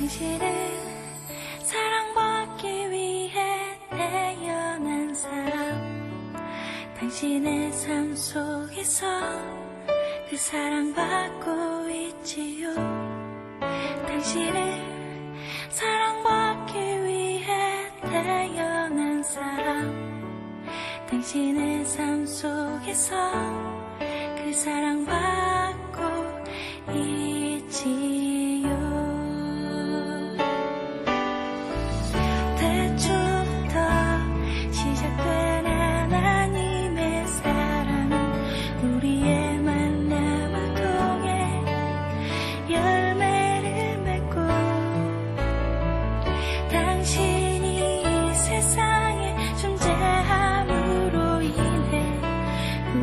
당신은 사랑받기 위해 태어난 사람. 당신의 삶 속에서 그 사랑받고 있지요. 당신은 사랑받기 위해 태어난 사람. 당신의 삶 속에서 그 사랑받고 있지요. 태초부터 시작된 하나님의 사랑은 우리의 만남을 통해 열매를 맺고, 당신이 이 세상에 존재함으로 인해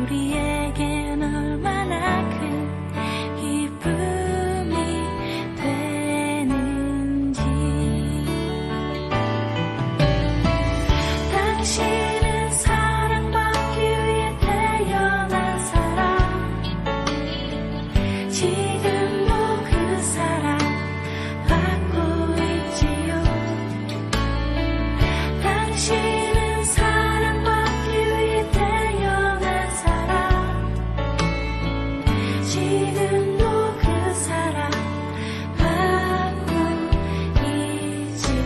우리에겐 얼마나 큰 기쁨이 되는지. 당신은 사랑받기 위해 태어난 사람. 지금도 그 사랑 받고 있지요. 당신은 사랑받기 위해 태어난 사람. 지금도 그 사랑 받고 있지요.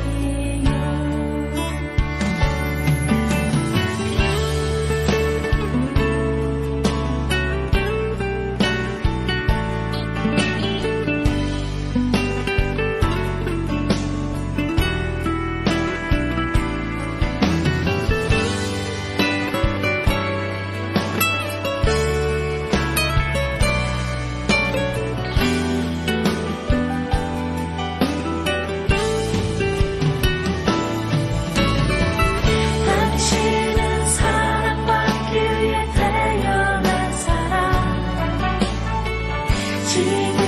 당신은 사랑받기 위해 태어난 사람. 지금